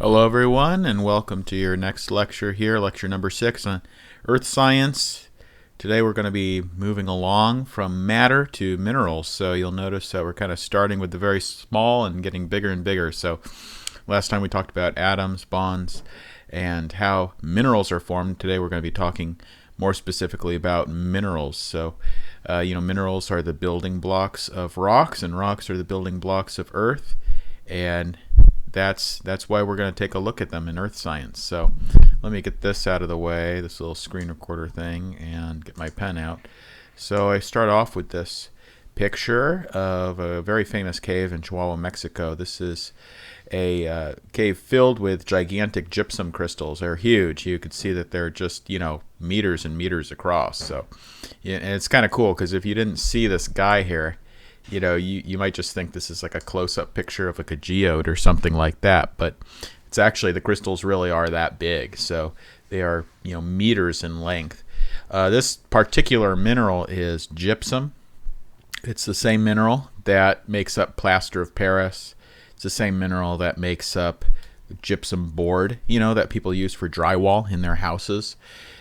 Hello, everyone, and welcome to your next lecture here, lecture number 6 on Earth Science. Today we're going to be moving along from matter to minerals. So you'll notice that we're kind of starting with the very small and getting bigger and bigger. So last time we talked about atoms, bonds, and how minerals are formed. Today we're going to be talking more specifically about minerals. So, minerals are the building blocks of rocks, and rocks are the building blocks of Earth. And that's why we're going to take a look at them in earth science. So let me get this out of the way, this little screen recorder thing, and get my pen out. So I start off with this picture of a very famous cave in Chihuahua, Mexico. This is a cave filled with gigantic gypsum crystals. They're huge. You could see that they're just, meters and meters across. So and it's kind of cool because if you didn't see this guy here, you might just think this is like a close-up picture of like a geode or something like that, but it's actually, the crystals really are that big. So they are, meters in length. This particular mineral is gypsum. It's the same mineral that makes up plaster of Paris. It's the same mineral that makes up gypsum board, that people use for drywall in their houses.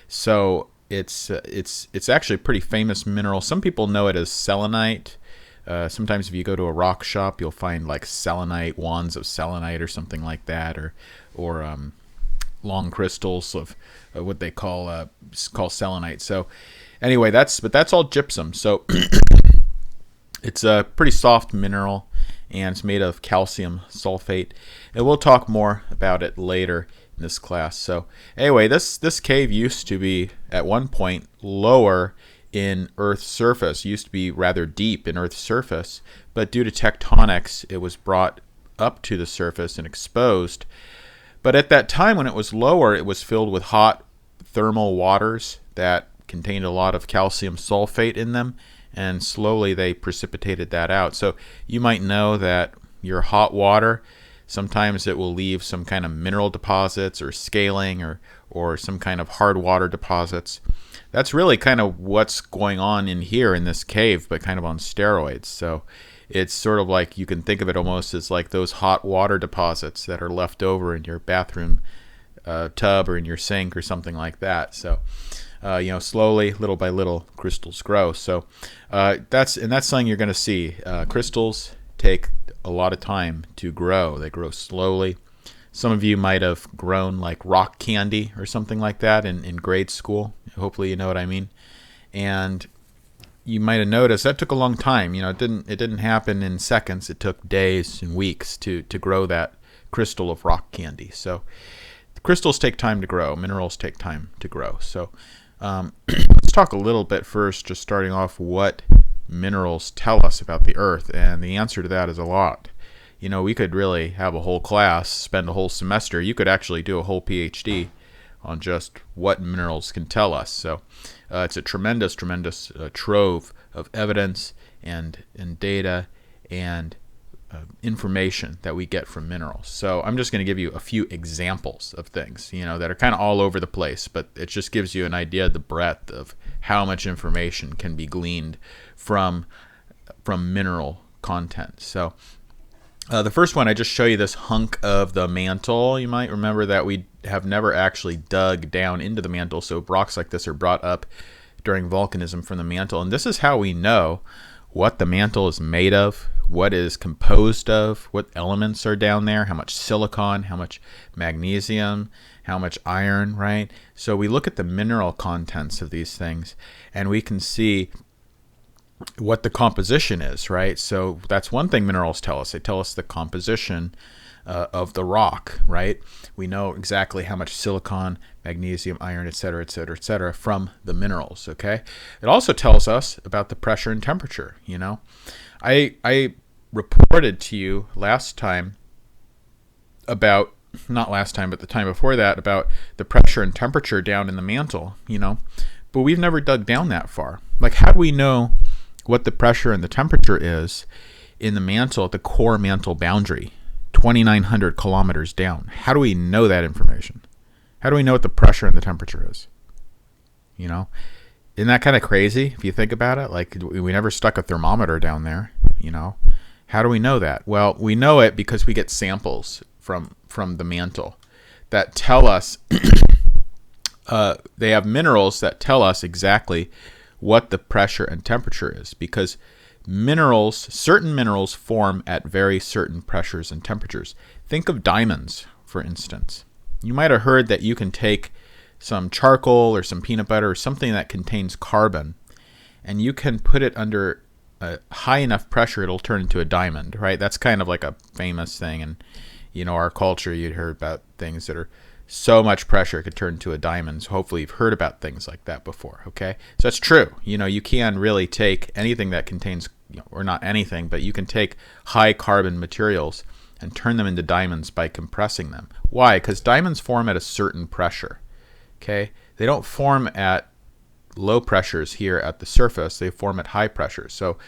So it's actually a pretty famous mineral. Some people know it as selenite. Sometimes if you go to a rock shop, you'll find like selenite, wands of selenite or something like that, or long crystals of what they call selenite. So anyway, that's all gypsum. So it's a pretty soft mineral, and it's made of calcium sulfate. And we'll talk more about it later in this class. So anyway, this cave used to be at one point lower in Earth's surface. It used to be rather deep in Earth's surface, but due to tectonics, it was brought up to the surface and exposed. But at that time when it was lower, it was filled with hot thermal waters that contained a lot of calcium sulfate in them, and slowly they precipitated that out. So you might know that your hot water, sometimes it will leave some kind of mineral deposits or scaling or some kind of hard water deposits. That's really kind of what's going on in here in this cave, but kind of on steroids. So it's sort of like, you can think of it almost as like those hot water deposits that are left over in your bathroom tub or in your sink or something like that. So, slowly, little by little, crystals grow. So that's something you're going to see. Crystals take a lot of time to grow. They grow slowly. Some of you might have grown like rock candy or something like that in grade school. Hopefully you know what I mean. And you might have noticed that took a long time. It didn't happen in seconds. It took days and weeks to grow that crystal of rock candy. So crystals take time to grow. Minerals take time to grow. So let's talk a little bit first, just starting off, what minerals tell us about the Earth. And the answer to that is a lot. We could really have a whole class, spend a whole semester. You could actually do a whole PhD on just what minerals can tell us. So it's a tremendous trove of evidence and data and information that we get from minerals. So I'm just going to give you a few examples of things, that are kind of all over the place, but it just gives you an idea of the breadth of how much information can be gleaned from mineral content. So the first one, I just show you this hunk of the mantle. You might remember that we have never actually dug down into the mantle, so rocks like this are brought up during volcanism from the mantle. And this is how we know what the mantle is made of, what it is composed of, what elements are down there, how much silicon, how much magnesium, how much iron, right? So we look at the mineral contents of these things, and we can see what the composition is, right? So that's one thing minerals tell us. They tell us the composition of the rock, right? We know exactly how much silicon, magnesium, iron, et cetera, from the minerals, okay? It also tells us about the pressure and temperature, I reported to you last time about, not last time, but the time before that, about the pressure and temperature down in the mantle, but we've never dug down that far. Like, how do we know what the pressure and the temperature is in the mantle, at the core mantle boundary, 2,900 kilometers down? How do we know that information? How do we know what the pressure and the temperature is? Isn't that kind of crazy if you think about it? Like, we never stuck a thermometer down there, How do we know that? Well, we know it because we get samples from the mantle that tell us they have minerals that tell us exactly what the pressure and temperature is, because certain minerals form at very certain pressures and temperatures. Think of diamonds, for instance. You might have heard that you can take some charcoal or some peanut butter or something that contains carbon, and you can put it under a high enough pressure, it'll turn into a diamond, right? That's kind of like a famous thing. And, our culture, you'd heard about things that are so much pressure it could turn into a diamond. So hopefully you've heard about things like that before, okay? So that's true. You can really take anything that contains, or not anything, but you can take high carbon materials and turn them into diamonds by compressing them. Why? Because diamonds form at a certain pressure, okay? They don't form at low pressures here at the surface. They form at high pressures. So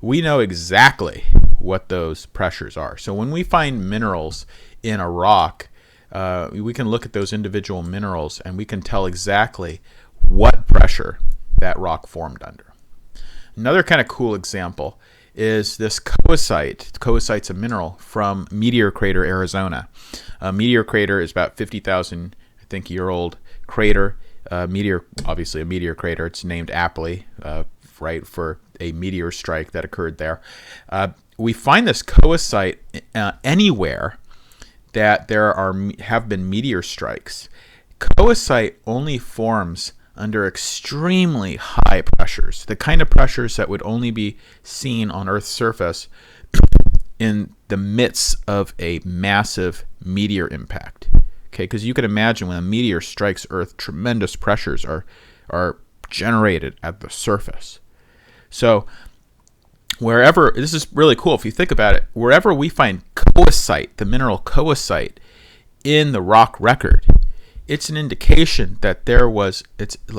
we know exactly what those pressures are. So when we find minerals in a rock, we can look at those individual minerals and we can tell exactly what pressure that rock formed under. Another kind of cool example is this coesite. Coesite's a mineral from Meteor Crater, Arizona. Meteor Crater is about 50,000, I think, year old crater. Obviously a meteor crater. It's named aptly, right, for a meteor strike that occurred there. We find this coesite anywhere that there have been meteor strikes. Coesite only forms under extremely high pressures, the kind of pressures that would only be seen on Earth's surface in the midst of a massive meteor impact. Okay, because you can imagine when a meteor strikes Earth, tremendous pressures are generated at the surface. So this is really cool if you think about it, wherever we find coesite, the mineral coesite, in the rock record, it's an indication that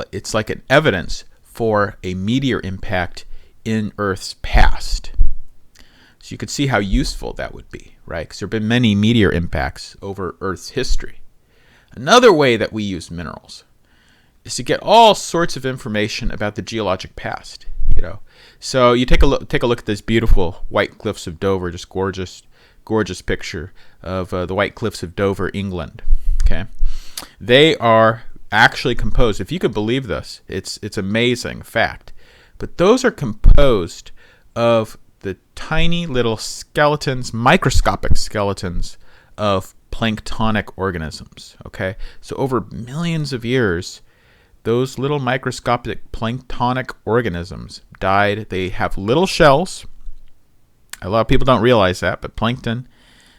it's like an evidence for a meteor impact in Earth's past. So you could see how useful that would be, right? Because there have been many meteor impacts over Earth's history. Another way that we use minerals is to get all sorts of information about the geologic past. So you take a look at this beautiful White Cliffs of Dover, just gorgeous picture of the White Cliffs of Dover, England. Okay, they are actually composed. If you could believe this, it's amazing fact. But those are composed of the tiny little skeletons, microscopic skeletons of planktonic organisms. Okay, so over millions of years, those little microscopic planktonic organisms died. They have little shells. A lot of people don't realize that, but plankton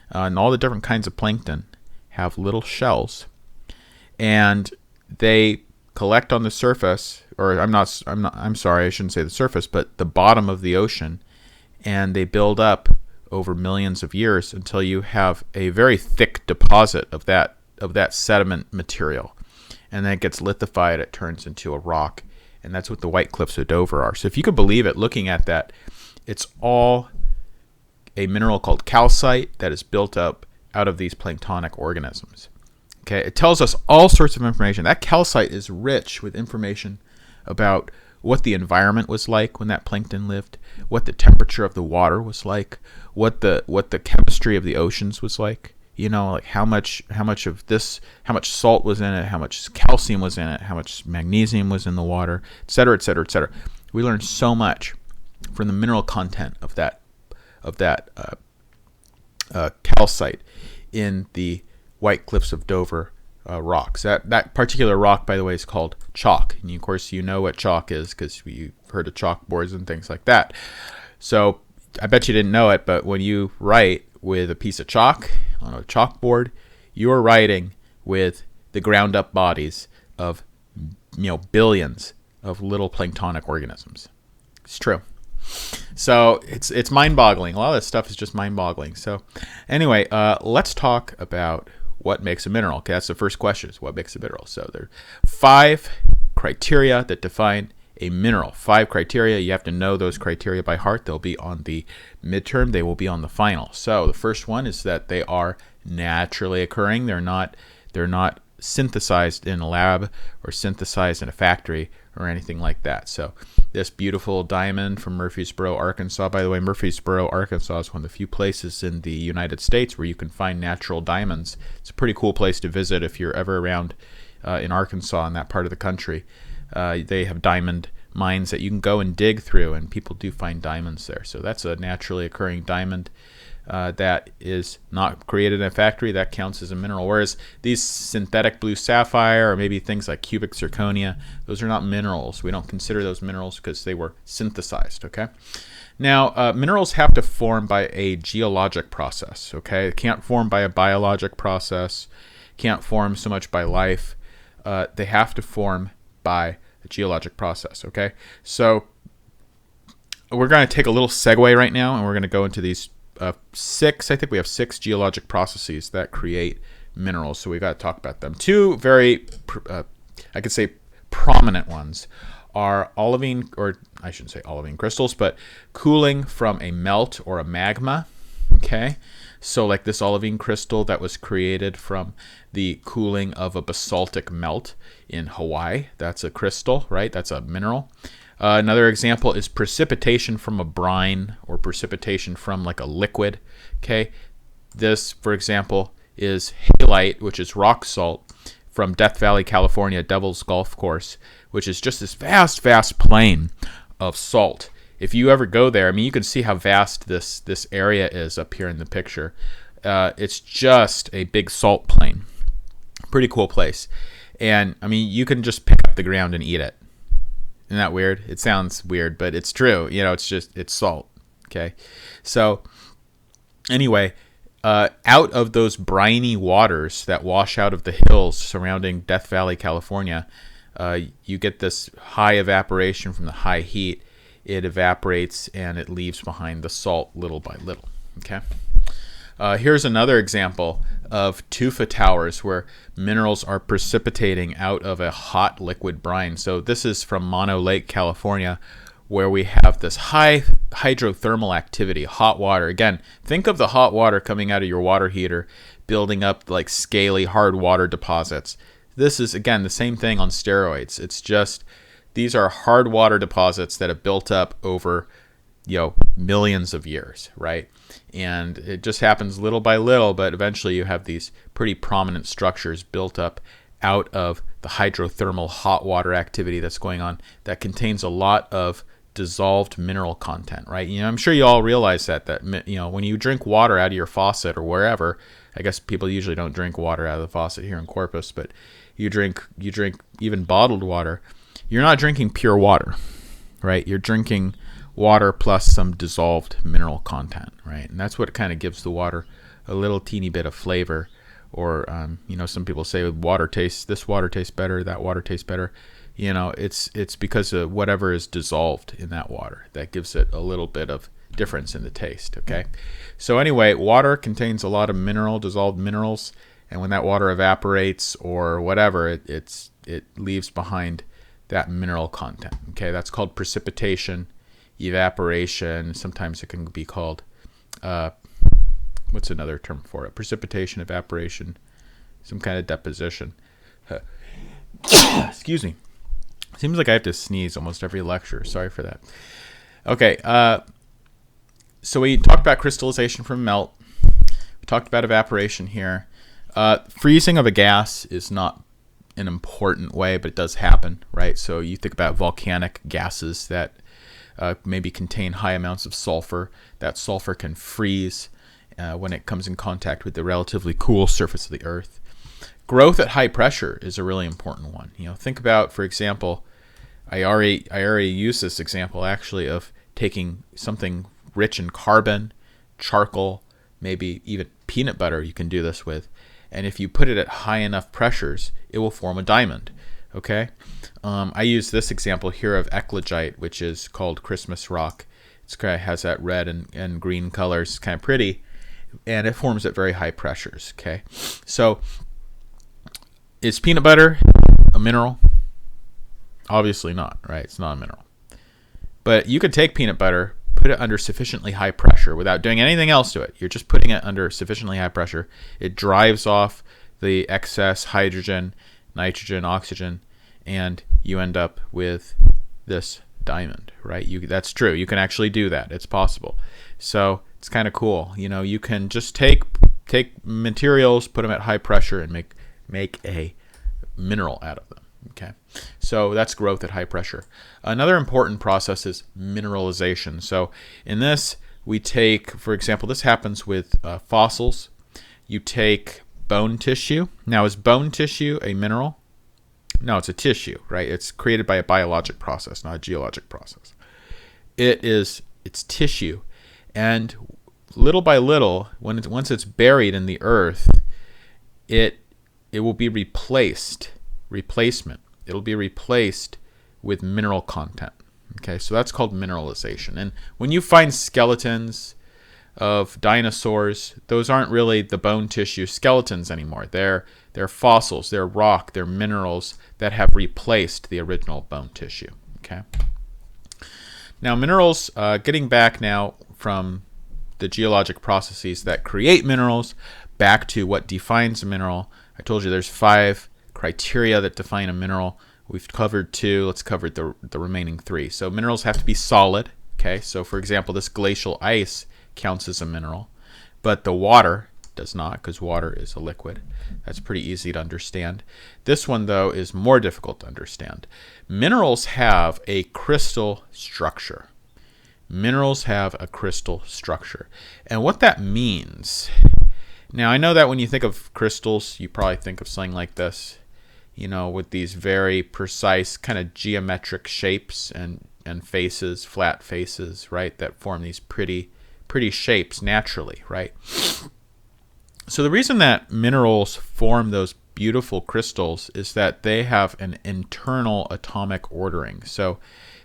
and all the different kinds of plankton have little shells, and they collect on the surface, or I'm sorry, I shouldn't say the surface, but the bottom of the ocean, and they build up over millions of years until you have a very thick deposit of that sediment material. And then it gets lithified, it turns into a rock, and that's what the White Cliffs of Dover are. So if you could believe it, looking at that, it's all a mineral called calcite that is built up out of these planktonic organisms. Okay, it tells us all sorts of information. That calcite is rich with information about what the environment was like when that plankton lived, what the temperature of the water was like, what the chemistry of the oceans was like. Like how much salt was in it, how much calcium was in it, how much magnesium was in the water, et cetera, et cetera, et cetera. We learned so much from the mineral content of that calcite in the White Cliffs of Dover rocks. That particular rock, by the way, is called chalk. And of course, you know what chalk is because you've heard of chalkboards and things like that. So I bet you didn't know it, but when you write with a piece of chalk on a chalkboard, you're writing with the ground up bodies of billions of little planktonic organisms. It's true. So it's mind-boggling. A lot of this stuff is just mind-boggling. So anyway, let's talk about what makes a mineral. Okay, that's the first question, is what makes a mineral. So there are 5 criteria that define a mineral. 5 criteria. You have to know those criteria by heart. They'll be on the midterm. They will be on the final. So the first one is that they are naturally occurring. They're not synthesized in a lab or synthesized in a factory or anything like that. So this beautiful diamond from Murfreesboro, Arkansas. By the way, Murfreesboro, Arkansas is one of the few places in the United States where you can find natural diamonds. It's a pretty cool place to visit if you're ever around in Arkansas, in that part of the country. They have diamond mines that you can go and dig through, and people do find diamonds there. So that's a naturally occurring diamond that is not created in a factory. That counts as a mineral. Whereas these synthetic blue sapphire, or maybe things like cubic zirconia, those are not minerals. We don't consider those minerals because they were synthesized. Okay. Now, minerals have to form by a geologic process. Okay, it can't form by a biologic process. Can't form so much by life. They have to form by a geologic process. Okay, so we're going to take a little segue right now, and we're going to go into these six. I think we have 6 geologic processes that create minerals. So we've got to talk about them. 2 very, I could say, prominent ones are olivine, or I shouldn't say olivine crystals, but cooling from a melt or a magma. Okay, so like this olivine crystal that was created from the cooling of a basaltic melt in Hawaii. That's a crystal, right? That's a mineral. Another example is precipitation from a brine, or precipitation from like a liquid. Okay, this, for example, is halite, which is rock salt from Death Valley, California, Devil's Golf Course, which is just this vast plain of salt. If you ever go there, I mean, you can see how vast this area is up here in the picture. It's just a big salt plain. Pretty cool place. And I mean, you can just pick up the ground and eat it. Isn't that weird? It sounds weird, but it's true. You know, it's salt. Okay. So anyway, out of those briny waters that wash out of the hills surrounding Death Valley, California, you get this high evaporation from the high heat. It evaporates and it leaves behind the salt little by little. Okay. Here's another example of tufa towers where minerals are precipitating out of a hot liquid brine. So this is from Mono Lake, California, where we have this high hydrothermal activity, hot water. Again, think of the hot water coming out of your water heater, building up like scaly hard water deposits. This is, again, the same thing on steroids. It's just, these are hard water deposits that have built up over, millions of years, right? And it just happens little by little, but eventually you have these pretty prominent structures built up out of the hydrothermal hot water activity that's going on that contains a lot of dissolved mineral content, right? I'm sure you all realize that when you drink water out of your faucet or wherever, I guess people usually don't drink water out of the faucet here in Corpus, but you drink even bottled water, you're not drinking pure water, right? You're drinking water plus some dissolved mineral content, right? And that's what kind of gives the water a little teeny bit of flavor. Or, some people say this water tastes better, that water tastes better. It's because of whatever is dissolved in that water that gives it a little bit of difference in the taste, okay? So anyway, water contains a lot of dissolved minerals, and when that water evaporates or whatever, it leaves behind that mineral content, okay? That's called precipitation, evaporation. Sometimes it can be called, what's another term for it? Precipitation, evaporation, some kind of deposition. Excuse me. Seems like I have to sneeze almost every lecture. Sorry for that. Okay, so we talked about crystallization from melt. We talked about evaporation here. Freezing of a gas is not an important way, but it does happen, right? So you think about volcanic gases that maybe contain high amounts of sulfur. That sulfur can freeze when it comes in contact with the relatively cool surface of the Earth. Growth at high pressure is a really important one. Think about, for example, I already used this example actually of taking something rich in carbon, charcoal, maybe even peanut butter you can do this with, and if you put it at high enough pressures, it will form a diamond. Okay, I use this example here of eclogite, which is called Christmas rock. It has that red and green colors. It's kind of pretty, and it forms at very high pressures. Okay, so is peanut butter a mineral? Obviously not, right? It's not a mineral. But you could take peanut butter, put it under sufficiently high pressure without doing anything else to it. You're just putting it under sufficiently high pressure. It drives off the excess hydrogen, nitrogen, oxygen, and you end up with this diamond, right? That's true. You can actually do that. It's possible. So it's kind of cool. You can just take materials, put them at high pressure, and make a mineral out of them. Okay, so that's growth at high pressure. Another important process is mineralization. So in this, we take, for example, this happens with fossils. You take bone tissue. Now, is bone tissue a mineral? No, it's a tissue, right? It's created by a biologic process, not a geologic process. It's tissue, and little by little, once it's buried in the earth, it will be replacement. It'll be replaced with mineral content. Okay, so that's called mineralization. And when you find skeletons of dinosaurs, those aren't really the bone tissue skeletons anymore. They're fossils, they're rock, they're minerals that have replaced the original bone tissue. Okay. Now minerals, getting back now from the geologic processes that create minerals back to what defines a mineral. I told you there's 5 criteria that define a mineral. We've covered 2. Let's cover the remaining 3. So minerals have to be solid. Okay, so for example, this glacial ice counts as a mineral, but the water does not, because water is a liquid. That's pretty easy to understand. This one, though, is more difficult to understand. Minerals have a crystal structure. Minerals have a crystal structure. And what that means, now I know that when you think of crystals, you probably think of something like this, with these very precise kind of geometric shapes and faces, flat faces, right, that form these pretty shapes naturally, right? So the reason that minerals form those beautiful crystals is that they have an internal atomic ordering. So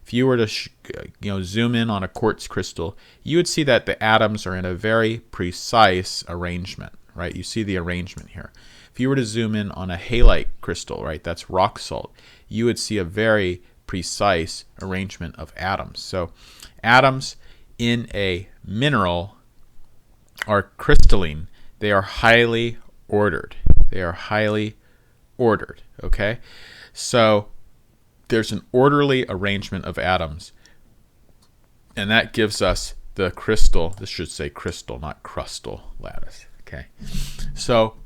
if you were to zoom in on a quartz crystal, you would see that the atoms are in a very precise arrangement, right? You see the arrangement here. If you were to zoom in on a halite crystal, right, that's rock salt, you would see a very precise arrangement of atoms. So atoms in a mineral are crystalline. They are highly ordered. Okay? So there's an orderly arrangement of atoms, and that gives us the crystal. This should say crystal, not crustal lattice. Okay? So,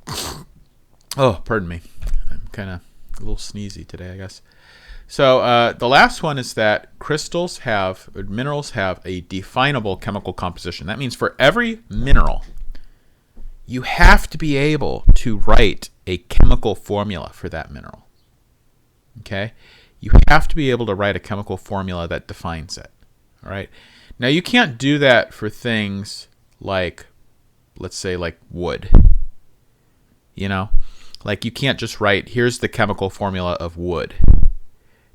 pardon me. I'm kind of a little sneezy today, I guess. So the last one is that minerals have a definable chemical composition. That means for every mineral, you have to be able to write a chemical formula for that mineral. Okay? You have to be able to write a chemical formula that defines it. All right? Now, you can't do that for things like, let's say, like wood. Like you can't just write, here's the chemical formula of wood.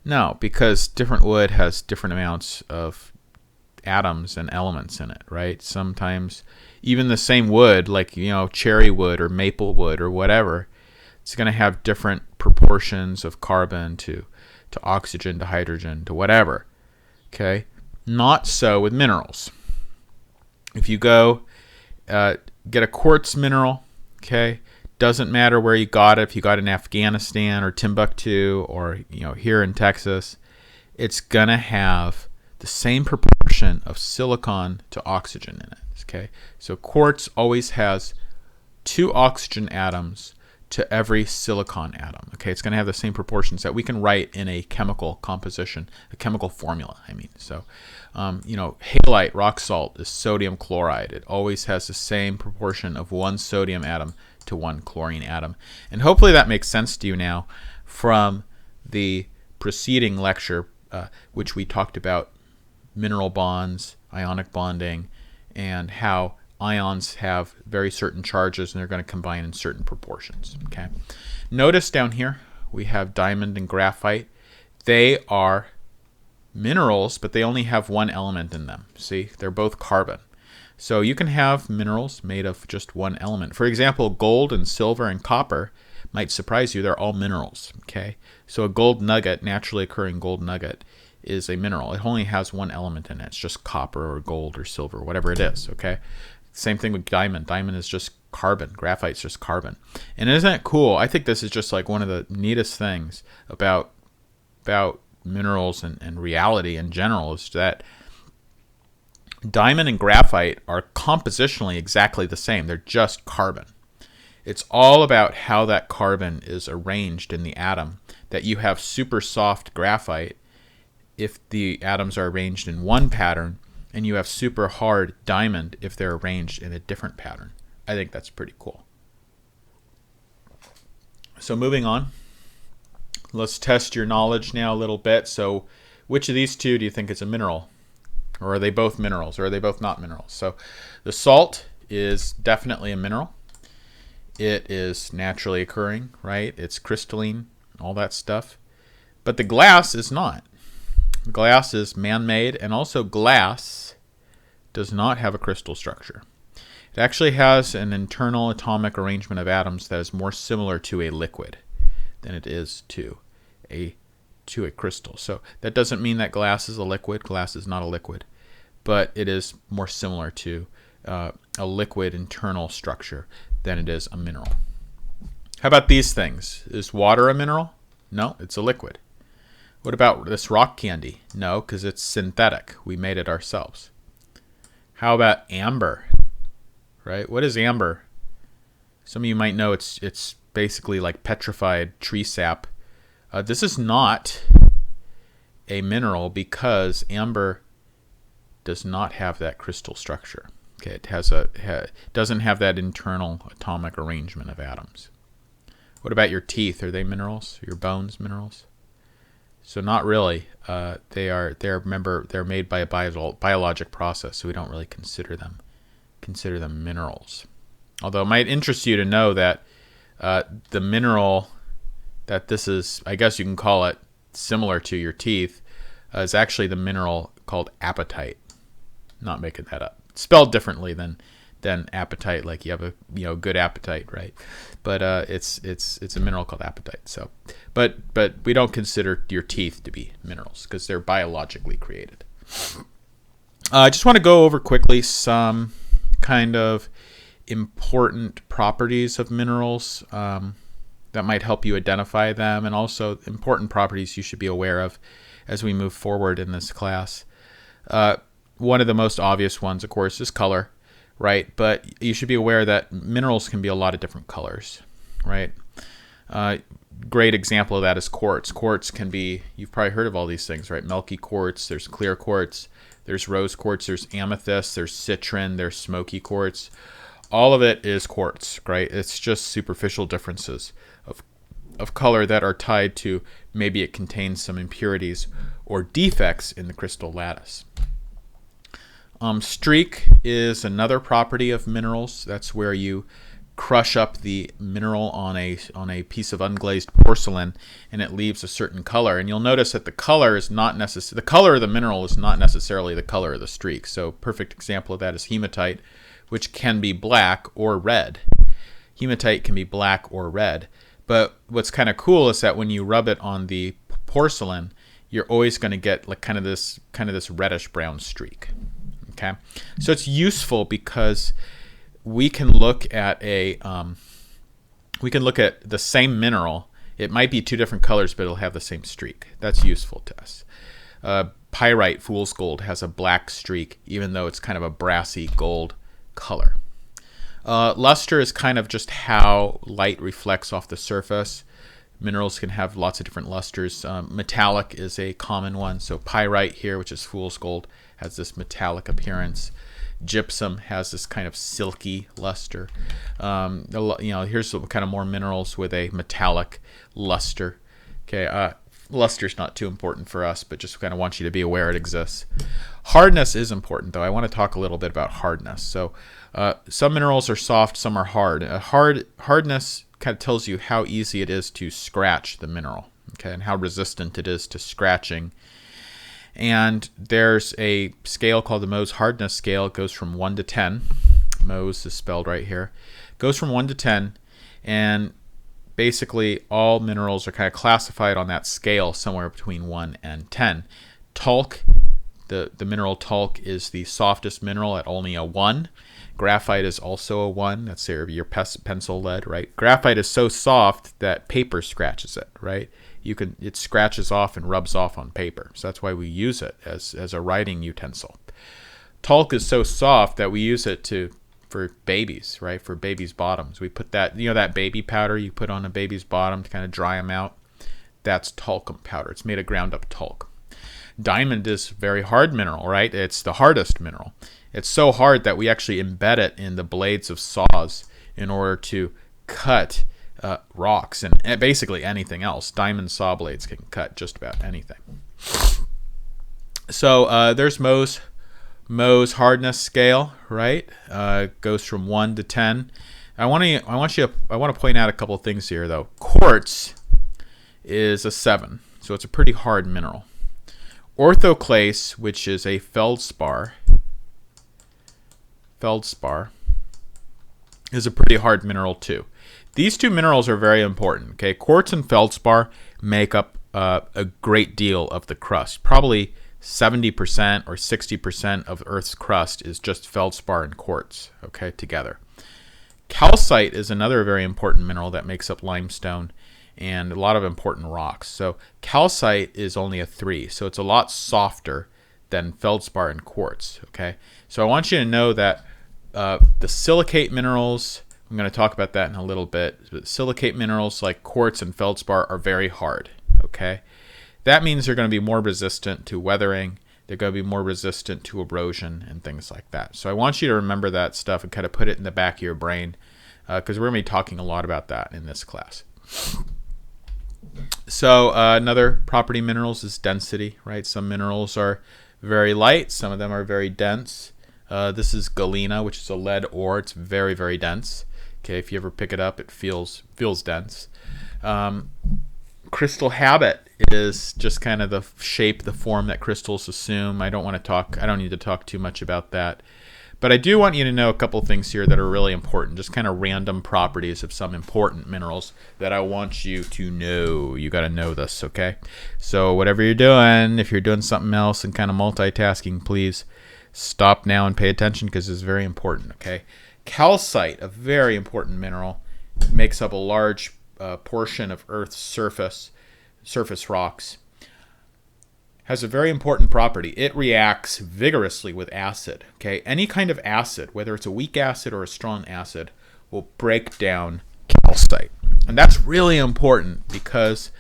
No, because different wood has different amounts of atoms and elements in it, right? Sometimes even the same wood, like, cherry wood or maple wood or whatever, it's going to have different proportions of carbon to oxygen to hydrogen to whatever. Okay? Not so with minerals. If you go get a quartz mineral, okay, doesn't matter where you got it. If you got it in Afghanistan or Timbuktu or here in Texas, it's gonna have the same proportion of silicon to oxygen in it. Okay, so quartz always has 2 oxygen atoms to every silicon atom. Okay, it's gonna have the same proportions that we can write in a chemical composition, a chemical formula. So, halite rock salt is sodium chloride. It always has the same proportion of 1 sodium atom to 1 chlorine atom. And hopefully that makes sense to you now from the preceding lecture, which we talked about mineral bonds, ionic bonding, and how ions have very certain charges and they're going to combine in certain proportions. Okay. Notice down here we have diamond and graphite. They are minerals, but they only have 1 element in them. See, they're both carbon. So you can have minerals made of just 1 element. For example, gold and silver and copper might surprise you. They're all minerals. Okay, so a gold nugget, naturally occurring gold nugget, is a mineral. It only has 1 element in it. It's just copper or gold or silver, whatever it is. Okay, same thing with diamond. Diamond is just carbon. Graphite's just carbon. And isn't it cool? I think this is just like one of the neatest things about about minerals and reality in general is that diamond and graphite are compositionally exactly the same. They're just carbon. It's all about how that carbon is arranged in the atom, that you have super soft graphite if the atoms are arranged in one pattern, and you have super hard diamond if they're arranged in a different pattern. I think that's pretty cool. So moving on, let's test your knowledge now a little bit. So which of these two do you think is a mineral? Or are they both minerals? Or are they both not minerals? So the salt is definitely a mineral. It is naturally occurring, right? It's crystalline, all that stuff. But the glass is not. Glass is man-made, and also glass does not have a crystal structure. It actually has an internal atomic arrangement of atoms that is more similar to a liquid than it is to a crystal. So that doesn't mean that glass is a liquid. Glass is not a liquid, but it is more similar to a liquid internal structure than it is a mineral. How about these things? Is water a mineral? No, it's a liquid. What about this rock candy? No, because it's synthetic. We made it ourselves. How about amber? Right? What is amber? Some of you might know it's basically like petrified tree sap. This is not a mineral because amber does not have that crystal structure. Okay, it doesn't have that internal atomic arrangement of atoms. What about your teeth? Are they minerals? Your bones minerals? So not really. They're made by a biologic process, so we don't really consider them minerals. Although it might interest you to know that the mineral that this is, I guess you can call it similar to your teeth, is actually the mineral called apatite. Not making that up. It's spelled differently than appetite, like you have a good appetite, right? But it's a mineral called apatite. So, but we don't consider your teeth to be minerals because they're biologically created. I just want to go over quickly some kind of important properties of minerals that might help you identify them, and also important properties you should be aware of as we move forward in this class. One of the most obvious ones, of course, is color, right? But you should be aware that minerals can be a lot of different colors, right? Great example of that is quartz. Quartz can be, you've probably heard of all these things, right? Milky quartz, there's clear quartz, there's rose quartz, there's amethyst, there's citron, there's smoky quartz. All of it is quartz, right? It's just superficial differences of color that are tied to maybe it contains some impurities or defects in the crystal lattice. Streak is another property of minerals. That's where you crush up the mineral on a piece of unglazed porcelain and it leaves a certain color. And you'll notice that the color is not the color of the mineral is not necessarily the color of the streak. So perfect example of that is hematite, which can be black or red. Hematite can be black or red. But what's kind of cool is that when you rub it on the porcelain, you're always going to get like kind of this reddish brown streak. Okay, so it's useful because we can look at the same mineral. It might be two different colors, but it'll have the same streak. That's useful to us. Pyrite, fool's gold, has a black streak, even though it's kind of a brassy gold color. Luster is kind of just how light reflects off the surface. Minerals can have lots of different lusters. Metallic is a common one. So pyrite here, which is fool's gold, has this metallic appearance. Gypsum has this kind of silky luster. Here's some kind of more minerals with a metallic luster. Okay, luster's not too important for us, but just kind of want you to be aware it exists. Hardness is important, though. I want to talk a little bit about hardness. So some minerals are soft, some are hard. Hardness kind of tells you how easy it is to scratch the mineral, okay, and how resistant it is to scratching. And there's a scale called the Mohs hardness scale. It goes from 1 to 10. Mohs is spelled right here. It goes from 1 to 10, and basically all minerals are kind of classified on that scale somewhere between 1 and 10. Talc, the mineral talc, is the softest mineral at only a 1. Graphite is also a 1. That's your pencil lead, right? Graphite is so soft that paper scratches it, right? it scratches off and rubs off on paper. So that's why we use it as a writing utensil. Talc is so soft that we use it for babies, right? For babies' bottoms. We put that, that baby powder you put on a baby's bottom to kind of dry them out. That's talcum powder. It's made of ground up talc. Diamond is a very hard mineral, right? It's the hardest mineral. It's so hard that we actually embed it in the blades of saws in order to cut rocks and basically anything else. Diamond saw blades can cut just about anything. So there's Mohs hardness scale, right? Goes from 1 to 10. I want to point out a couple of things here, though. Quartz is a 7, so it's a pretty hard mineral. Orthoclase, which is a feldspar, is a pretty hard mineral too. These two minerals are very important. Okay, quartz and feldspar make up a great deal of the crust. Probably 70% or 60% of Earth's crust is just feldspar and quartz, okay, together. Calcite is another very important mineral that makes up limestone and a lot of important rocks. So calcite is only a 3, so it's a lot softer than feldspar and quartz, okay? So I want you to know that the silicate minerals, I'm going to talk about that in a little bit, but silicate minerals like quartz and feldspar are very hard, okay? That means they're going to be more resistant to weathering, they're going to be more resistant to erosion and things like that. So I want you to remember that stuff and kind of put it in the back of your brain because we're going to be talking a lot about that in this class. So another property minerals is density, right? Some minerals are very light, some of them are very dense. This is galena, which is a lead ore. It's very, very dense. Okay, if you ever pick it up, it feels dense. Crystal habit is just kind of the shape, the form that crystals assume. I don't need to talk too much about that. But I do want you to know a couple things here that are really important, just kind of random properties of some important minerals that I want you to know. You got to know this, okay? So whatever you're doing, if you're doing something else and kind of multitasking, please stop now and pay attention because it's very important, okay? Calcite, a very important mineral, makes up a large portion of Earth's surface rocks. Has a very important property. It reacts vigorously with acid. Okay, any kind of acid, whether it's a weak acid or a strong acid, will break down calcite. And that's really important because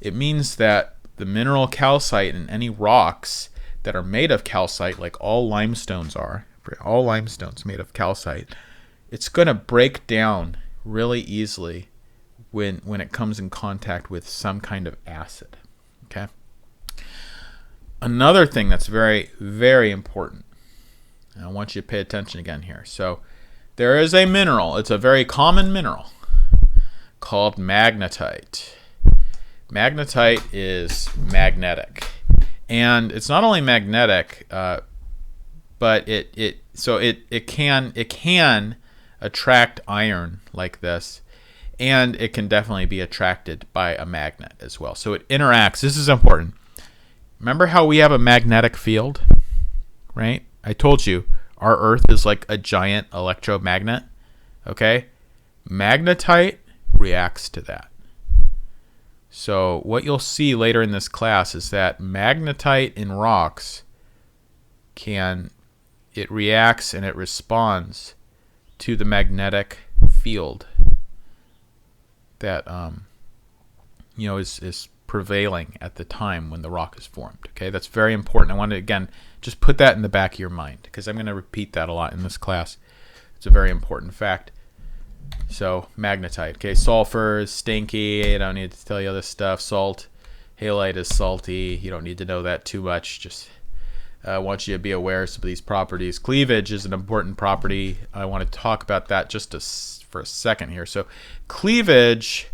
it means that the mineral calcite in any rocks that are made of calcite, like all limestones are, all limestones made of calcite, it's going to break down really easily when it comes in contact with some kind of acid. Okay. Another thing that's very, very important, and I want you to pay attention again here. So there is a mineral, it's a very common mineral called magnetite. Magnetite is magnetic. And it's not only magnetic, but it can attract iron like this, and it can definitely be attracted by a magnet as well. So it interacts. This is important. Remember how we have a magnetic field, right? I told you our Earth is like a giant electromagnet, okay? Magnetite reacts to that. So what you'll see later in this class is that magnetite in rocks it reacts and it responds to the magnetic field that is prevailing at the time when the rock is formed. Okay, that's very important. I want to again just put that in the back of your mind because I'm going to repeat that a lot in this class. It's a very important fact. So magnetite. Okay, sulfur is stinky. I don't need to tell you this stuff. Salt, halite is salty. You don't need to know that too much. Just I want you to be aware of some of these properties. Cleavage is an important property. I want to talk about that just for a second here. So cleavage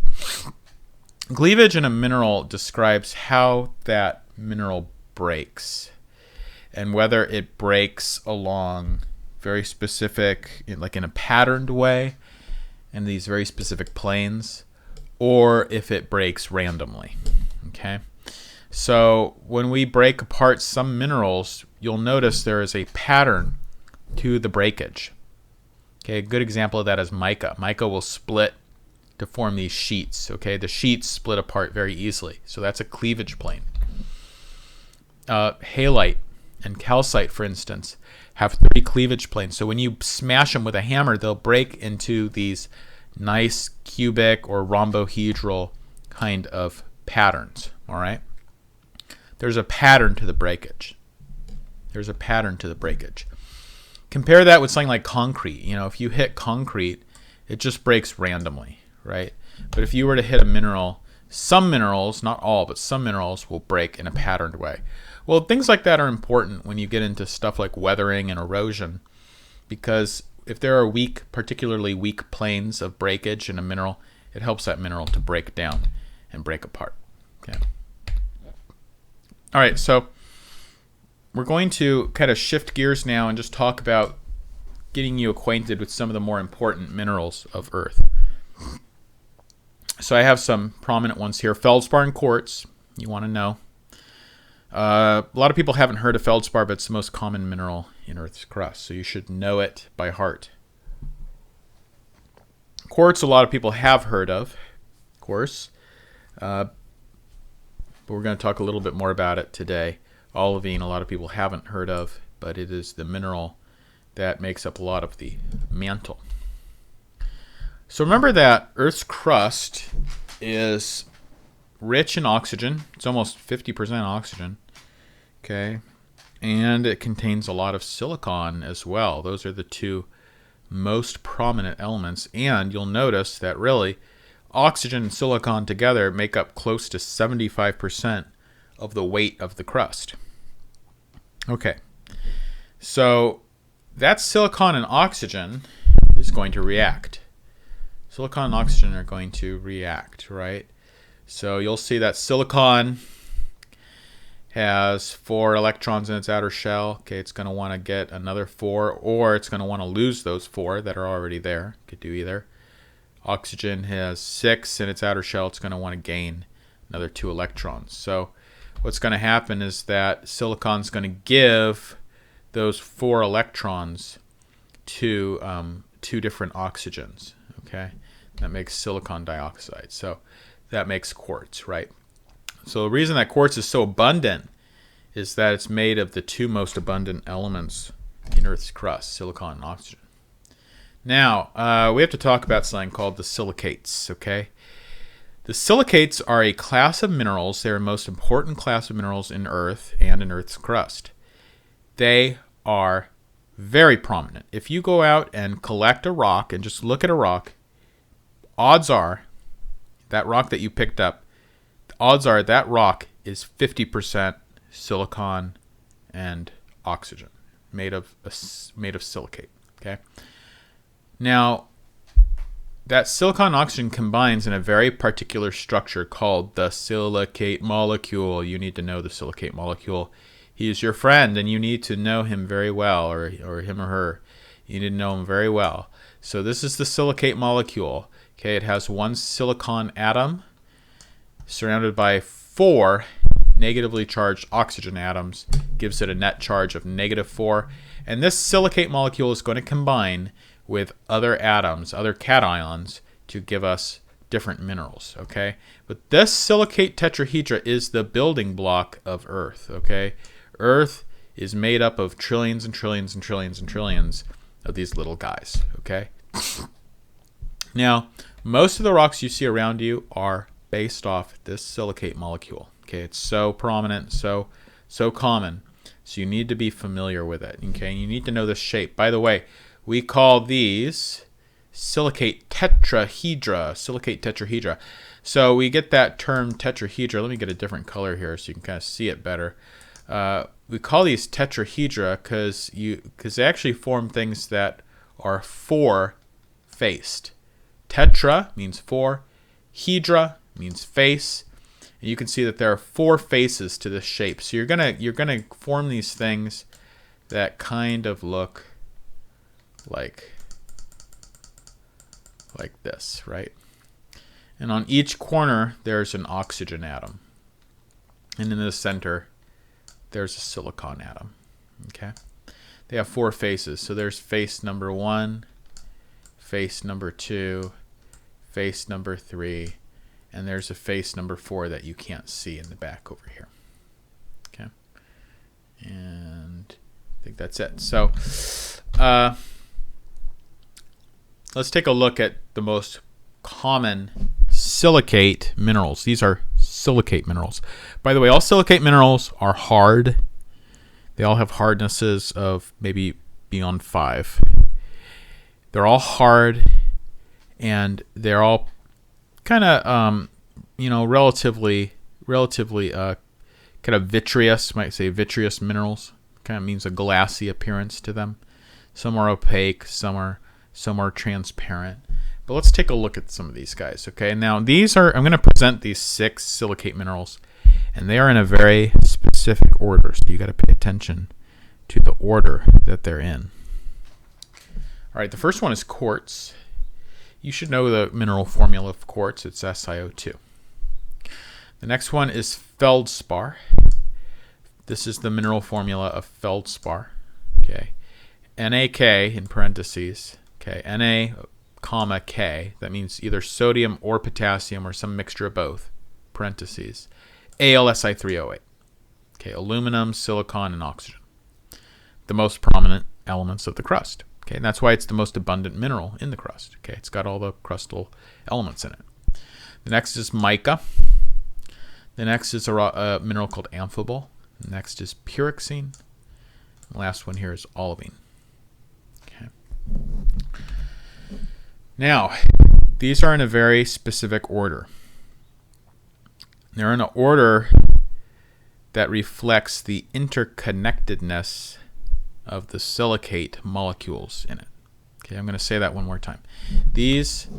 in a mineral describes how that mineral breaks and whether it breaks along very specific, like in a patterned way in these very specific planes, or if it breaks randomly. Okay, so when we break apart some minerals, you'll notice there is a pattern to the breakage. Okay, a good example of that is mica. Mica will split to form these sheets. Okay, the sheets split apart very easily. So that's a cleavage plane. Halite and calcite, for instance, have 3 cleavage planes. So when you smash them with a hammer, they'll break into these nice cubic or rhombohedral kind of patterns. All right. There's a pattern to the breakage. There's a pattern to the breakage. Compare that with something like concrete. You know, if you hit concrete, it just breaks randomly, right? But if you were to hit a mineral, some minerals, not all, but some minerals will break in a patterned way. Well, things like that are important when you get into stuff like weathering and erosion, because if there are weak, particularly weak planes of breakage in a mineral, it helps that mineral to break down and break apart. Okay. All right, so we're going to kind of shift gears now and just talk about getting you acquainted with some of the more important minerals of Earth. So I have some prominent ones here. Feldspar and quartz, you want to know. A lot of people haven't heard of feldspar, but it's the most common mineral in Earth's crust, so you should know it by heart. Quartz, a lot of people have heard of course, but we're going to talk a little bit more about it today. Olivine, a lot of people haven't heard of, but it is the mineral that makes up a lot of the mantle. So remember that Earth's crust is rich in oxygen. It's almost 50% oxygen. Okay. And it contains a lot of silicon as well. Those are the 2 most prominent elements. And you'll notice that really oxygen and silicon together make up close to 75% of the weight of the crust. Okay. So that silicon and oxygen is going to react. Silicon and oxygen are going to react, right? So you'll see that silicon has 4 electrons in its outer shell. Okay, it's going to want to get another 4, or it's going to want to lose those 4 that are already there. Could do either. Oxygen has 6 in its outer shell. It's going to want to gain another 2 electrons. So what's going to happen is that silicon's going to give those 4 electrons to 2 different oxygens. Okay, that makes silicon dioxide. So that makes quartz, right? So the reason that quartz is so abundant is that it's made of the 2 most abundant elements in Earth's crust, silicon and oxygen. Now, we have to talk about something called the silicates, okay? The silicates are a class of minerals. They're the most important class of minerals in Earth and in Earth's crust. They are very prominent. If you go out and collect a rock and just look at a rock, odds are that rock that you picked up, odds are that rock is 50% silicon and oxygen, made of silicate. Okay. Now, that silicon and oxygen combines in a very particular structure called the silicate molecule. You need to know the silicate molecule. He is your friend, and you need to know him very well, or him or her. You need to know him very well. So this is the silicate molecule. Okay, it has 1 silicon atom surrounded by 4 negatively charged oxygen atoms, gives it a net charge of -4. And this silicate molecule is going to combine with other atoms, other cations, to give us different minerals, okay? But this silicate tetrahedra is the building block of Earth, okay? Earth is made up of trillions and trillions and trillions and trillions of these little guys, okay? Now, most of the rocks you see around you are based off this silicate molecule, okay? It's so prominent, so common, so you need to be familiar with it, okay? You need to know the shape. By the way, we call these silicate tetrahedra. So we get that term tetrahedra. Let me get a different color here so you can kind of see it better. We call these tetrahedra because they actually form things that are 4-faced. Tetra means 4. Hedra means face. And you can see that there are 4 faces to this shape. So you're gonna form these things that kind of look like this, right? And on each corner there's an oxygen atom, and in the center there's a silicon atom. Okay, they have 4 faces. So there's face number 1, face number 2, face number 3, and there's a face number 4 that you can't see in the back over here. Okay, and I think that's it. So let's take a look at the most common silicate minerals. These are silicate minerals. By the way, all silicate minerals are hard. They all have hardnesses of maybe beyond 5. They're all hard, and they're all kind of relatively kind of vitreous. Might say vitreous minerals. Kind of means a glassy appearance to them. Some are opaque, some are transparent. But let's take a look at some of these guys. Okay, now I'm going to present these 6 silicate minerals, and they are in a very specific order. So you got to pay attention to the order that they're in. All right, the first one is quartz. You should know the mineral formula of quartz. It's SiO2. The next one is feldspar. This is the mineral formula of feldspar. Okay, NaK in parentheses. Okay, Na, comma K. That means either sodium or potassium or some mixture of both. Parentheses. AlSi3O8. Okay, aluminum, silicon, and oxygen. The most prominent elements of the crust. Okay, and that's why it's the most abundant mineral in the crust. Okay, it's got all the crustal elements in it. The next is mica. The next is a mineral called amphibole. The next is pyroxene. The last one here is olivine. Okay. Now, these are in a very specific order. They're in an order that reflects the interconnectedness of the silicate molecules in it. Okay, I'm going to say that one more time. These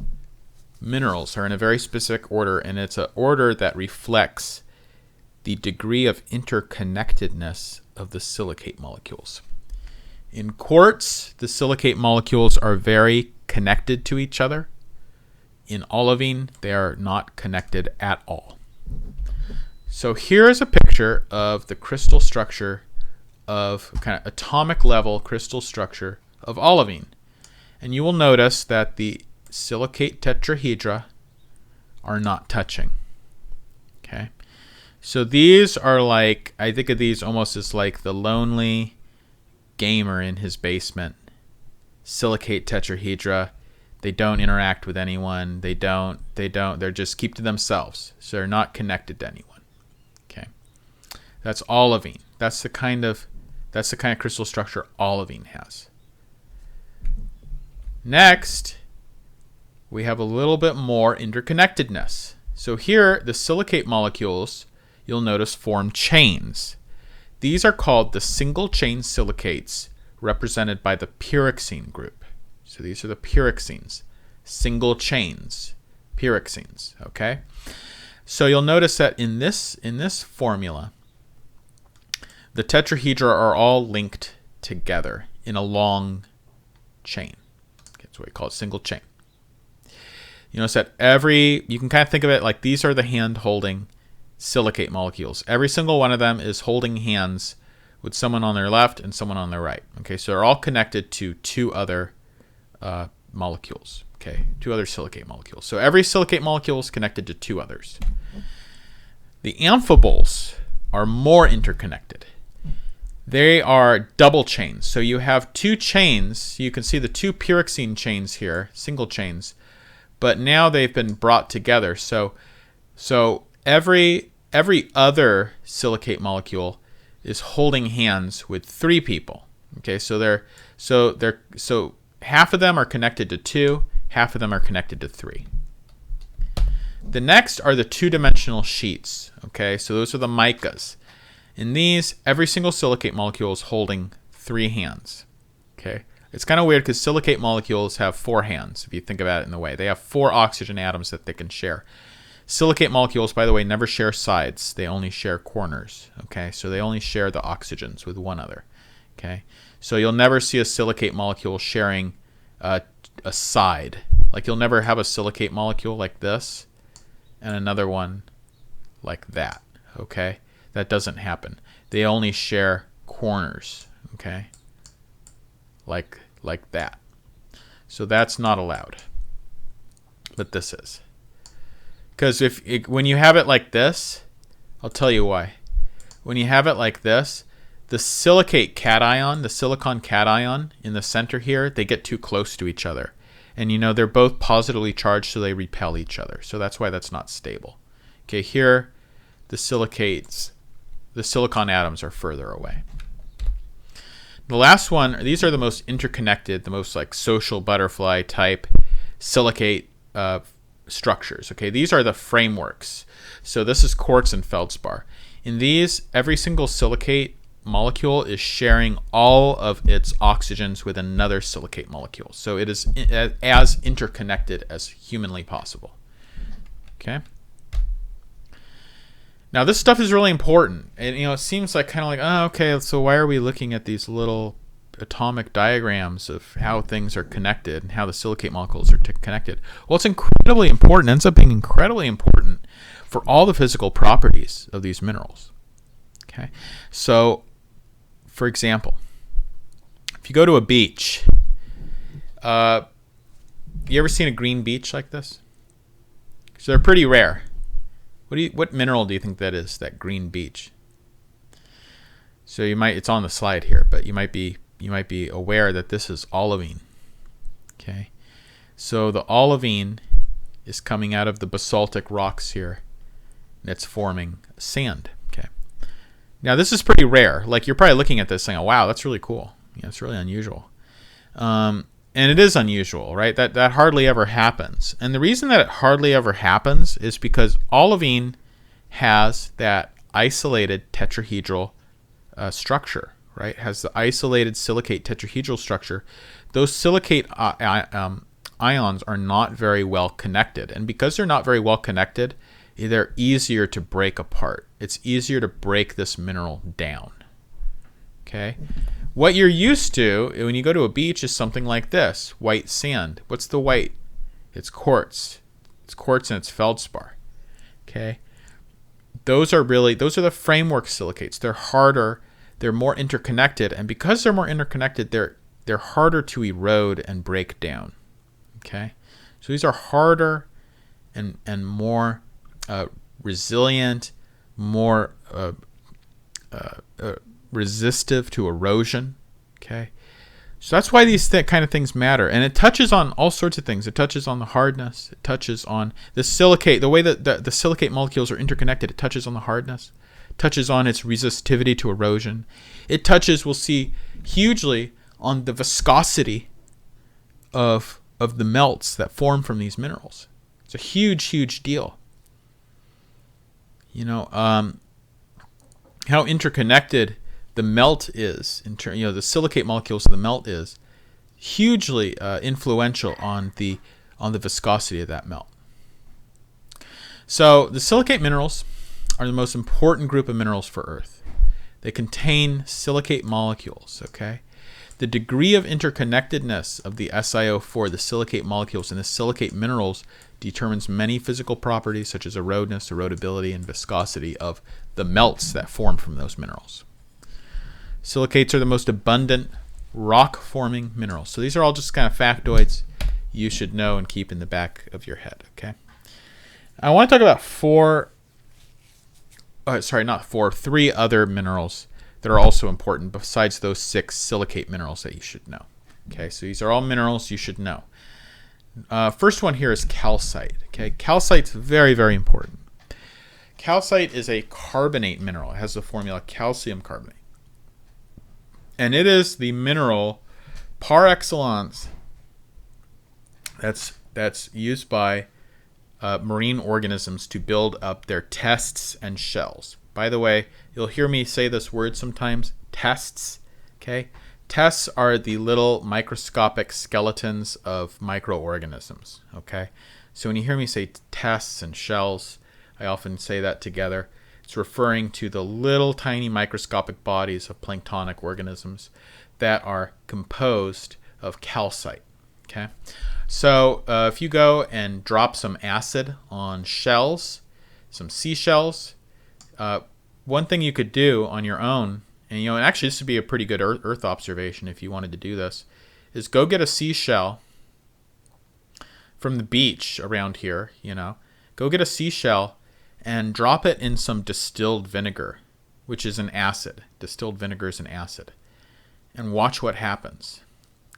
minerals are in a very specific order, and it's an order that reflects the degree of interconnectedness of the silicate molecules. In quartz, the silicate molecules are very connected to each other. In olivine, they are not connected at all. So here is a picture of the crystal structure of kind of atomic level crystal structure of olivine. And you will notice that the silicate tetrahedra are not touching. Okay. So these are like, I think of these almost as like the lonely gamer in his basement. Silicate tetrahedra. They don't interact with anyone. They just keep to themselves. So they're not connected to anyone. Okay. That's olivine. That's the kind of crystal structure olivine has. Next, we have a little bit more interconnectedness. So here, the silicate molecules, you'll notice, form chains. These are called the single chain silicates, represented by the pyroxene group. So these are the pyroxenes, single chains, pyroxenes. Okay. So you'll notice that in this formula, the tetrahedra are all linked together in a long chain. Okay, that's what we call it, single chain. You notice that you can kind of think of it like these are the hand-holding silicate molecules. Every single one of them is holding hands with someone on their left and someone on their right. Okay, so they're all connected to 2 other molecules. Okay, 2 other silicate molecules. So every silicate molecule is connected to 2 others. The amphiboles are more interconnected. They are double chains. So you have 2 chains. You can see the 2 pyroxene chains here, single chains, but now they've been brought together. So every other silicate molecule is holding hands with 3 people. Okay, so half of them are connected to 2, half of them are connected to 3. The next are the 2-dimensional sheets. Okay, so those are the micas. In these, every single silicate molecule is holding 3 hands. Okay, it's kind of weird because silicate molecules have 4 hands, if you think about it in the way. They have 4 oxygen atoms that they can share. Silicate molecules, by the way, never share sides. They only share corners. Okay, so they only share the oxygens with one other. Okay, so you'll never see a silicate molecule sharing a side. Like you'll never have a silicate molecule like this and another one like that. Okay, that doesn't happen. They only share corners. Okay, like that. So that's not allowed. but this is. Because when you have it like this, I'll tell you why. When you have it like this, the silicate cation, the silicon cation in the center here, they get too close to each other. And you know, they're both positively charged, so they repel each other. So that's why that's not stable. Okay, here, the silicon atoms are further away. The last one, these are the most interconnected, the most like social butterfly type silicate structures. Okay, these are the frameworks. So this is quartz and feldspar. In these, every single silicate molecule is sharing all of its oxygens with another silicate molecule. So it is as interconnected as humanly possible. Okay. Now this stuff is really important. And you know, it seems like kind of like, oh, okay, so why are we looking at these little atomic diagrams of how things are connected and how the silicate molecules are connected? Well, it's incredibly important. It ends up being incredibly important for all the physical properties of these minerals. Okay. So, for example, if you go to a beach, you ever seen a green beach like this? So they're pretty rare. What mineral do you think that is, that green beach? So it's on the slide here, but you might be aware that this is olivine. Okay. So the olivine is coming out of the basaltic rocks here, and it's forming sand. Okay. Now this is pretty rare. Like, you're probably looking at this saying, oh, wow, that's really cool. Yeah, it's really unusual. And it is unusual, right? That hardly ever happens. And the reason that it hardly ever happens is because olivine has that isolated tetrahedral structure, right? It has the isolated silicate tetrahedral structure. Those silicate ions are not very well connected. And because they're not very well connected, they're easier to break apart. It's easier to break this mineral down. Okay? What you're used to when you go to a beach is something like this, white sand. What's the white? It's quartz. It's quartz and it's feldspar. Okay? Those are the framework silicates. They're harder, they're more interconnected, and because they're more interconnected, they're harder to erode and break down. Okay? So these are harder and more resilient, more resistive to erosion. Okay, so that's why these kind of things matter, and it touches on all sorts of things. It touches on the hardness. It touches on the silicate, the way that the silicate molecules are interconnected. It touches on the hardness. It touches on its resistivity to erosion. It touches, we'll see, hugely on the viscosity of the melts that form from these minerals. It's a huge deal. You know, how interconnected the melt is, the silicate molecules of the melt is hugely influential on the viscosity of that melt. So the silicate minerals are the most important group of minerals for Earth. They contain silicate molecules. Okay, the degree of interconnectedness of the SiO4, the silicate molecules, and the silicate minerals determines many physical properties such as erodeness, erodibility, and viscosity of the melts that form from those minerals. Silicates are the most abundant rock-forming minerals. So these are all just kind of factoids you should know and keep in the back of your head. Okay. I want to talk about three other minerals that are also important besides those 6 silicate minerals that you should know. Okay, so these are all minerals you should know. First one here is calcite. Okay, calcite's very important. Calcite is a carbonate mineral. It has the formula calcium carbonate. And it is the mineral par excellence that's used by marine organisms to build up their tests and shells. By the way, you'll hear me say this word sometimes, tests. Okay, tests are the little microscopic skeletons of microorganisms. Okay, so when you hear me say tests and shells, I often say that together. It's referring to the little tiny microscopic bodies of planktonic organisms that are composed of calcite. Okay, so if you go and drop some acid on shells, some seashells, one thing you could do on your own, and actually this would be a pretty good Earth observation if you wanted to do this, is go get a seashell, from the beach around here, go get a seashell and drop it in some distilled vinegar, which is an acid. Distilled vinegar is an acid. And watch what happens.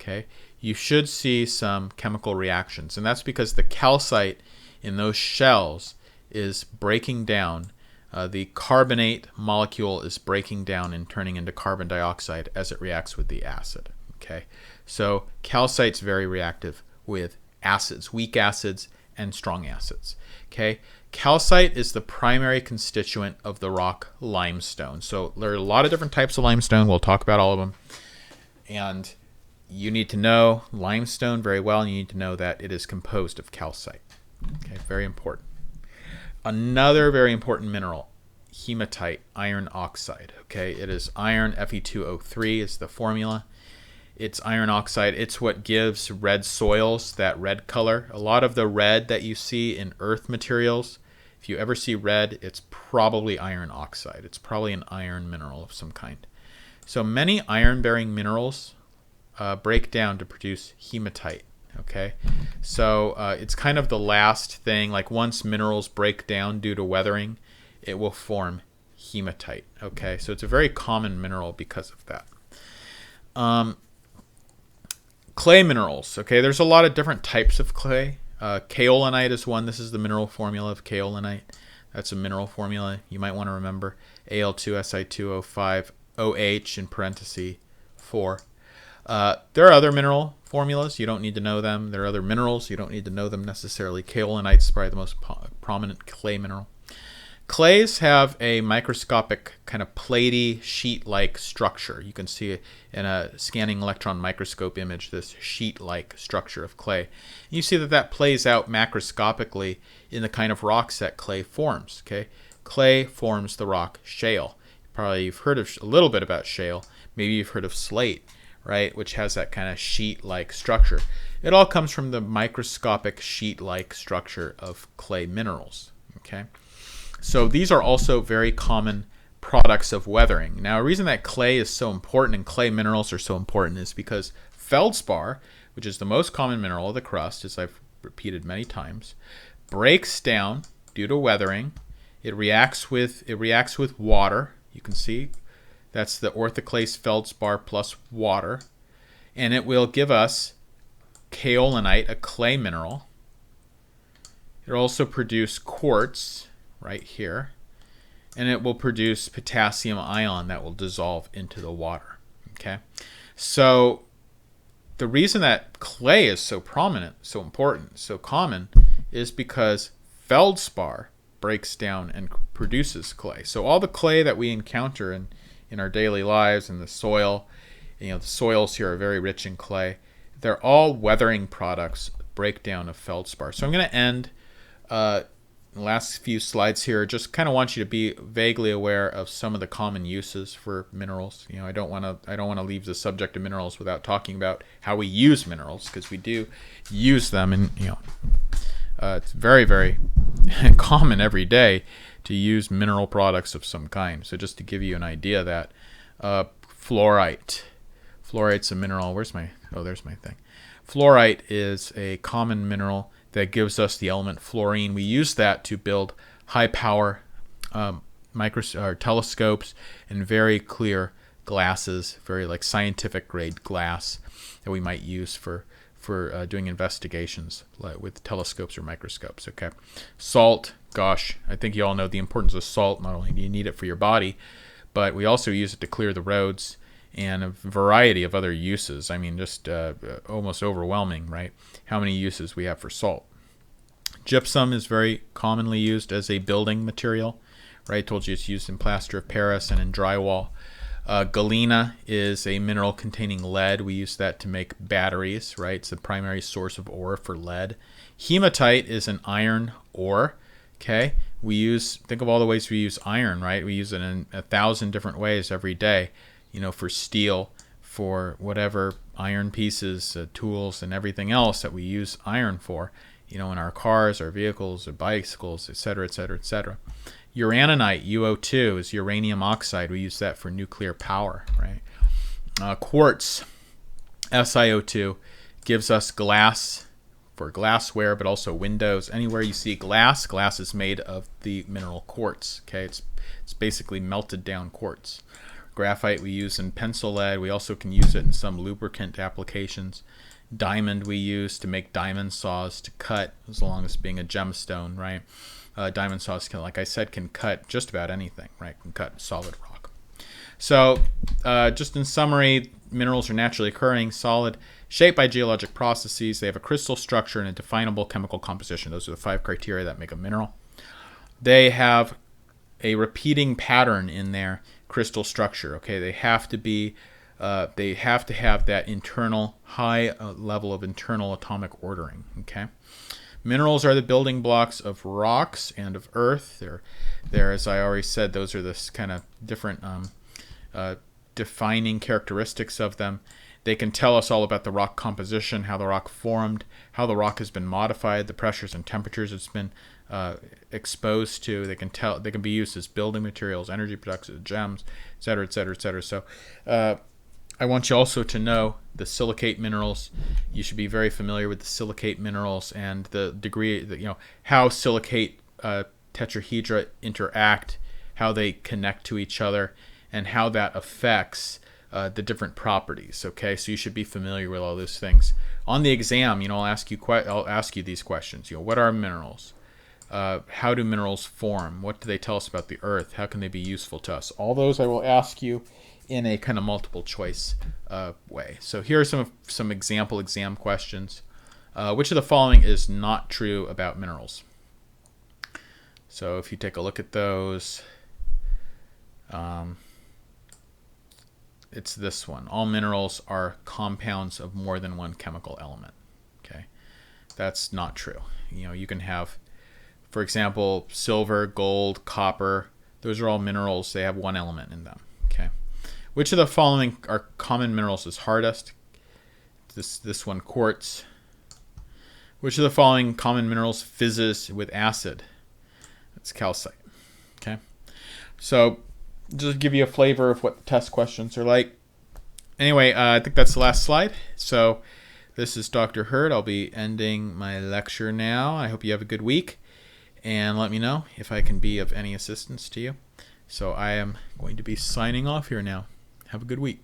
Okay? You should see some chemical reactions. And that's because the calcite in those shells is breaking down. The carbonate molecule is breaking down and turning into carbon dioxide as it reacts with the acid. Okay? So calcite's very reactive with acids, weak acids and strong acids. Okay? Calcite is the primary constituent of the rock limestone. So there are a lot of different types of limestone. We'll talk about all of them. And you need to know limestone very well, and you need to know that it is composed of calcite. Okay, very important. Another very important mineral, hematite, iron oxide. Okay, it is iron, Fe2O3 is the formula. It's iron oxide. It's what gives red soils that red color. A lot of the red that you see in earth materials, if you ever see red, it's probably iron oxide. It's probably an iron mineral of some kind. So many iron-bearing minerals break down to produce hematite. Okay, so it's kind of the last thing. Like once minerals break down due to weathering, it will form hematite. Okay, so it's a very common mineral because of that. Clay minerals. Okay, there's a lot of different types of clay. Kaolinite is one. This is the mineral formula of kaolinite. That's a mineral formula you might want to remember. Al2Si2O5OH in parentheses 4. There are other mineral formulas. You don't need to know them. There are other minerals. You don't need to know them necessarily. Kaolinite is probably the most prominent clay mineral. Clays have a microscopic kind of platy sheet-like structure. You can see it in a scanning electron microscope image, this sheet-like structure of clay. You see that plays out macroscopically in the kind of rocks that clay forms. Okay, clay forms the rock shale. Probably you've heard of a little bit about shale. Maybe you've heard of slate, right, which has that kind of sheet-like structure. It all comes from the microscopic sheet-like structure of clay minerals. Okay. So these are also very common products of weathering. Now, a reason that clay is so important and clay minerals are so important is because feldspar, which is the most common mineral of the crust, as I've repeated many times, breaks down due to weathering. It reacts with water. You can see that's the orthoclase feldspar plus water, and it will give us kaolinite, a clay mineral. It'll also produce quartz right here, and it will produce potassium ion that will dissolve into the water. Okay, so the reason that clay is so prominent, so important, so common is because feldspar breaks down and produces clay. So all the clay that we encounter in our daily lives and the soil, the soils here are very rich in clay. They're all weathering products, breakdown of feldspar. So I'm going to end the last few slides here. Just kind of want you to be vaguely aware of some of the common uses for minerals. I don't want to leave the subject of minerals without talking about how we use minerals, because we do use them, and it's very, very common every day to use mineral products of some kind. So just to give you an idea that fluorite. Fluorite's a mineral. There's my thing. Fluorite is a common mineral that gives us the element fluorine. We use that to build high power telescopes and very clear glasses, very like scientific grade glass that we might use for doing investigations with telescopes or microscopes. Okay, salt. Gosh, I think you all know the importance of salt. Not only do you need it for your body, but we also use it to clear the roads and a variety of other uses. I mean, just almost overwhelming, right? How many uses we have for salt. Gypsum is very commonly used as a building material, right? I told you it's used in plaster of Paris and in drywall. Galena is a mineral containing lead. We use that to make batteries, right? It's the primary source of ore for lead. Hematite is an iron ore, okay? Think of all the ways we use iron, right? We use it in 1,000 different ways every day, for steel, for whatever iron pieces, tools, and everything else that we use iron for, in our cars, our vehicles, our bicycles, etc., etc., etc. Uraninite, UO2, is uranium oxide. We use that for nuclear power, right? Quartz, SiO2, gives us glass for glassware, but also windows. Anywhere you see glass, glass is made of the mineral quartz. Okay, it's basically melted down quartz. Graphite we use in pencil lead. We also can use it in some lubricant applications. Diamond we use to make diamond saws to cut, as long as being a gemstone, right? Diamond saws can, like I said, can cut just about anything, right? Can cut solid rock. So just in summary, minerals are naturally occurring, solid, shaped by geologic processes. They have a crystal structure and a definable chemical composition. Those are the 5 criteria that make a mineral. They have a repeating pattern in their crystal structure. Okay, they have to have that internal high level of internal atomic ordering. Okay, minerals are the building blocks of rocks and of earth. They're, as I already said, those are this kind of different defining characteristics of them. They can tell us all about the rock composition, how the rock formed, how the rock has been modified, the pressures and temperatures it's been exposed to. They can be used as building materials, energy products, gems, etc., etc., etc. So I want you also to know the silicate minerals. You should be very familiar with the silicate minerals and the degree that, how silicate tetrahedra interact, how they connect to each other, and how that affects the different properties. Okay, so you should be familiar with all those things. On the exam, I'll ask you these questions. What are minerals? How do minerals form? What do they tell us about the earth? How can they be useful to us? All those I will ask you in a kind of multiple choice way. So here are some example exam questions. Which of the following is not true about minerals? So if you take a look at those, it's this one. All minerals are compounds of more than one chemical element. Okay, that's not true. You can have, for example, silver, gold, copper. Those are all minerals. They have one element in them. Okay. Which of the following are common minerals is hardest? This one, quartz. Which of the following common minerals fizzes with acid? It's calcite. Okay. So just to give you a flavor of what the test questions are like. Anyway, I think that's the last slide. So this is Dr. Hurd. I'll be ending my lecture now. I hope you have a good week, and let me know if I can be of any assistance to you. So I am going to be signing off here now. Have a good week.